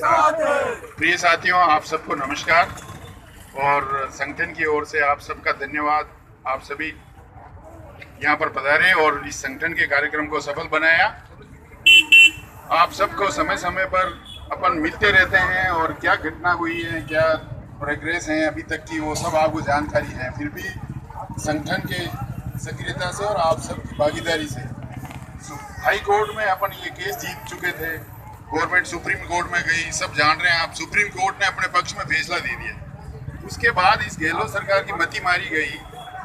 प्रिय साथियों, आप सबको नमस्कार और संगठन की ओर से आप सबका धन्यवाद। आप सभी यहाँ पर पधारे और इस संगठन के कार्यक्रम को सफल बनाया। आप सबको समय समय पर अपन मिलते रहते हैं और क्या घटना हुई है, क्या प्रोग्रेस है अभी तक की, वो सब आपको जानकारी है। फिर भी संगठन के सक्रियता से और आप सबकी भागीदारी से हाई कोर्ट में अपन ये केस जीत चुके थे। गवर्नमेंट सुप्रीम कोर्ट में गई, सब जान रहे हैं आप। सुप्रीम कोर्ट ने अपने पक्ष में फैसला दे दिया। उसके बाद इस गहलोत सरकार की मति मारी गई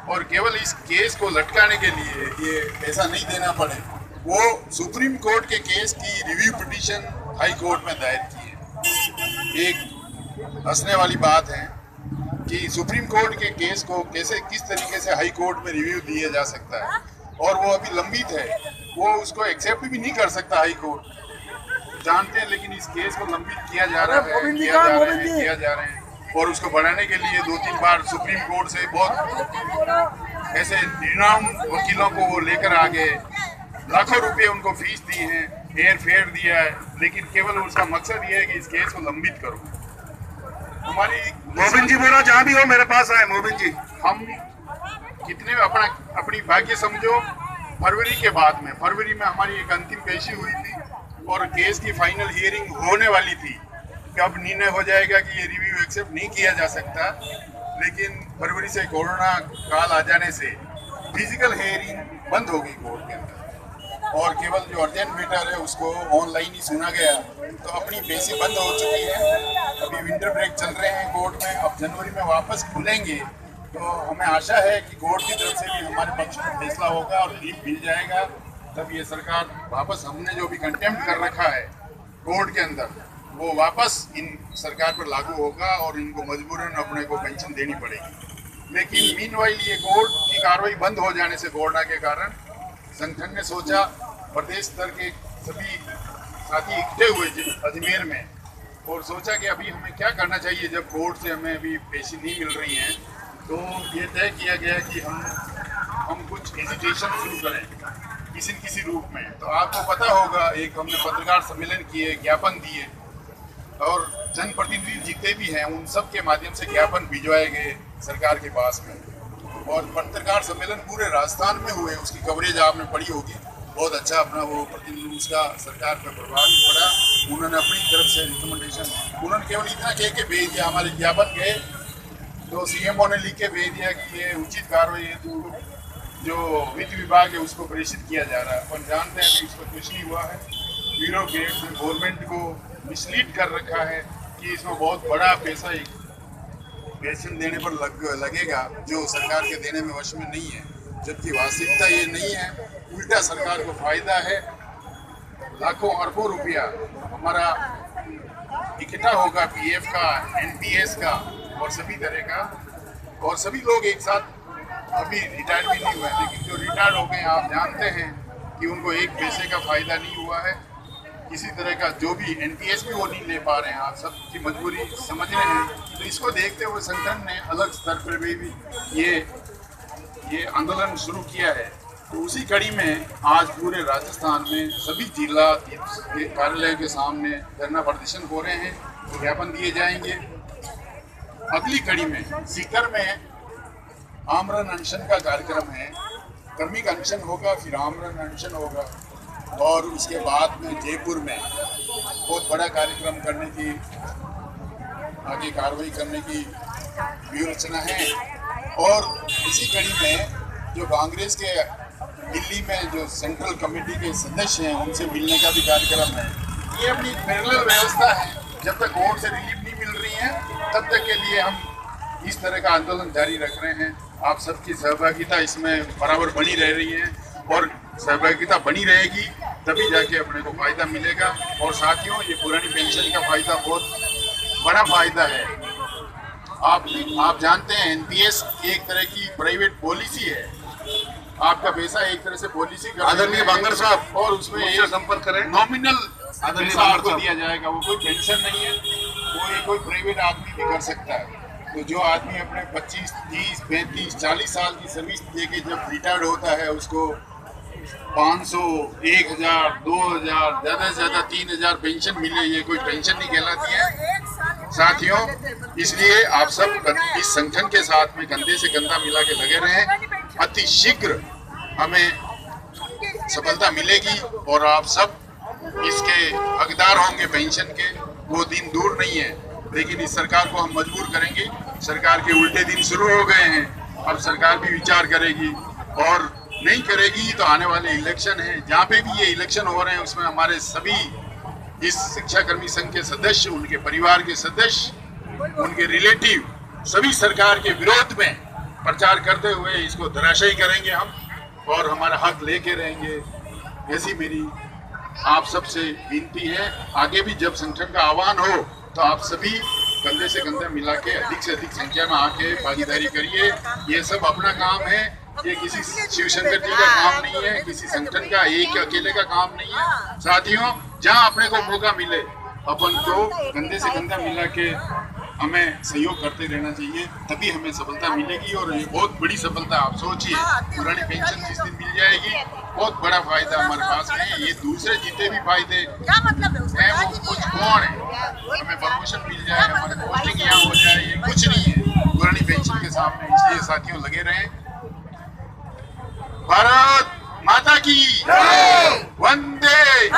और केवल इस केस को लटकाने के लिए ये पैसा नहीं देना पड़े, वो सुप्रीम कोर्ट के केस की रिव्यू पिटीशन हाई कोर्ट में दायर की है। एक हंसने वाली बात है कि सुप्रीम कोर्ट के केस को कैसे किस तरीके से हाई कोर्ट में रिव्यू दिया जा सकता है और वो अभी लंबित है, वो उसको एक्सेप्ट भी नहीं कर सकता हाई कोर्ट, जानते हैं। लेकिन इस केस को लंबित किया जा रहा है, किया जा रहे हैं और उसको बढ़ाने के लिए 2-3 बार सुप्रीम कोर्ट से बहुत ऐसे रिनाउंड वकीलों को वो लेकर आ गए, लाखों रुपए उनको फीस दी है, एयर फेयर दिया है, लेकिन केवल उसका मकसद ये है कि इस केस को लंबित करो। हमारी मोबिन जी बोला जहाँ भी हो मेरे पास आए। मोबिन जी, हम कितने अपनी भाग्य समझो, फरवरी में हमारी एक अंतिम पेशी हुई थी और केस की फाइनल हियरिंग होने वाली थी। कब निर्णय हो जाएगा कि ये रिव्यू एक्सेप्ट नहीं किया जा सकता, लेकिन फरवरी से कोरोना काल आ जाने से फिजिकल हियरिंग बंद हो गई कोर्ट के अंदर और केवल जो अर्जेंट मैटर है उसको ऑनलाइन ही सुना गया। तो अपनी पेशी बंद हो चुकी है। अभी विंटर ब्रेक चल रहे हैं कोर्ट में, अब जनवरी में वापस खुलेंगे तो हमें आशा है कि कोर्ट की तरफ से भी हमारे पक्ष में फैसला होगा और रिलीफ मिल जाएगा। तब ये सरकार वापस, हमने जो भी कंटेम्प्ट कर रखा है कोर्ट के अंदर, वो वापस इन सरकार पर लागू होगा और इनको मजबूरन अपने को पेंशन देनी पड़ेगी। लेकिन मीनवाइल ये कोर्ट की कार्रवाई बंद हो जाने से कोरोना के कारण संगठन ने सोचा, प्रदेश स्तर के सभी साथी इकट्ठे हुए अजमेर में और सोचा कि अभी हमें क्या करना चाहिए जब कोर्ट से हमें अभी पेशी नहीं मिल रही है। तो ये तय किया गया कि हम कुछ एजिटेशन शुरू करें किसी रूप में। तो आपको पता होगा, एक हमने पत्रकार सम्मेलन किए, ज्ञापन दिए और जनप्रतिनिधि जितने भी हैं उन सब के माध्यम से ज्ञापन भिजवाए गए सरकार के पास में और पत्रकार सम्मेलन पूरे राजस्थान में हुए। उसकी कवरेज आपने पढ़ी होगी, बहुत अच्छा अपना वो प्रतिनिधि, उसका सरकार पर प्रभाव भी पड़ा। उन्होंने अपनी तरफ से रिकमेंडेशन, उन्होंने केवल इतना कह के भेज दिया, हमारे ज्ञापन गए तो सीएमओ ने लिख के भेज दिया कि ये उचित कार्रवाई है, तो जो वित्त विभाग है उसको प्रेषित किया जा रहा है। अपन जानते हैं कि इस पर कुछ नहीं हुआ है। ब्यूरोक्रेट्स ने गवर्नमेंट को मिसलीड कर रखा है कि इसमें बहुत बड़ा पैसा पेंशन देने पर लगेगा जो सरकार के देने में वश में नहीं है, जबकि वास्तविकता ये नहीं है। उल्टा सरकार को फायदा है, लाखों अरबों रुपया हमारा इकट्ठा होगा पीएफ का, एनपीएस का और सभी तरह का, और सभी लोग एक साथ अभी रिटायर भी नहीं हुए, लेकिन जो रिटायर हो गए आप जानते हैं कि उनको एक पैसे का फायदा नहीं हुआ है किसी तरह का। जो भी एनपीएस भी वो नहीं ले पा रहे हैं, आप सबकी मजबूरी समझ रहे हैं। तो इसको देखते हुए संगठन ने अलग स्तर पर भी ये आंदोलन शुरू किया है। तो उसी कड़ी में आज पूरे राजस्थान में सभी जिला कार्यालय के सामने धरना प्रदर्शन हो रहे हैं, ज्ञापन दिए जाएंगे। अगली कड़ी में सीकर में आमरण अनशन का कार्यक्रम है, क्रमिक अनशन होगा, फिर आमरण अनशन होगा और उसके बाद में जयपुर में बहुत बड़ा कार्यक्रम करने की, आगे कार्रवाई करने की व्यूह है। और इसी कड़ी में जो कांग्रेस के दिल्ली में जो सेंट्रल कमेटी के सदस्य हैं उनसे मिलने का भी कार्यक्रम है। ये अपनी पैरेलल व्यवस्था है, जब तक कोर्ट से रिलीफ नहीं मिल रही है तब तक के लिए हम इस तरह का आंदोलन जारी रख रहे हैं। आप सबकी सहभागिता इसमें बराबर बनी रह रही है और सहभागिता बनी रहेगी तभी जाके अपने को फायदा मिलेगा। और साथियों, ये पुरानी पेंशन का फायदा बहुत बड़ा फायदा है। आप जानते हैं एनपीएस एक तरह की प्राइवेट पॉलिसी है, आपका पैसा एक तरह से पॉलिसी का, आदरणीय बांगर साहब, और उसमें एक संपर्क करें, नॉमिनल आदरणीय पैसा आपको दिया जाएगा। वो कोई पेंशन नहीं है, वो कोई प्राइवेट आदमी भी कर सकता है। तो जो आदमी अपने 25, 30, 35, 40 साल की सर्विस देके जब रिटायर्ड होता है उसको 500, 1000, 2000, ज्यादा से ज्यादा 3000 पेंशन मिले, ये कोई पेंशन नहीं कहलाती है साथियों। इसलिए आप सब इस संगठन के साथ में कंधे से कंधा मिला के लगे रहें। अति शीघ्र हमें सफलता मिलेगी और आप सब इसके हकदार होंगे पेंशन के। वो दिन दूर नहीं है, लेकिन इस सरकार को हम मजबूर करेंगे। सरकार के उल्टे दिन शुरू हो गए हैं, अब सरकार भी विचार करेगी, और नहीं करेगी तो आने वाले इलेक्शन हैं, जहाँ पे भी ये इलेक्शन हो रहे हैं उसमें हमारे सभी इस शिक्षाकर्मी संघ के सदस्य, उनके परिवार के सदस्य, उनके रिलेटिव सभी सरकार के विरोध में प्रचार करते हुए इसको धराशायी करेंगे हम, और हमारा हक लेके रहेंगे। ऐसी मेरी आप सबसे विनती है। आगे भी जब संगठन का आह्वान हो तो आप सभी कंधे से कंधा मिला के अधिक से अधिक संख्या में आके भागीदारी करिए। ये सब अपना काम है, ये किसी शिवशंकर जी का काम नहीं है, किसी संगठन का एक अकेले का काम नहीं है। साथियों, जहाँ अपने को मौका मिले अपन को कंधे से कंधा मिला के हमें सहयोग करते रहना चाहिए, तभी हमें सफलता मिलेगी। और ये बहुत बड़ी सफलता, आप सोचिए, पुरानी पेंशन जिस दिन मिल जाएगी, बहुत बड़ा फायदा हमारे पास है। ये दूसरे जितने भी फायदे हैं वो कुछ कौन है, हमें प्रमोशन मिल जाए, हमारे पोस्टिंग यहाँ हो जाए, ये कुछ नहीं है पुरानी पेंशन के सामने। इसलिए साथियों लगे रहें। भारत माता की वंदे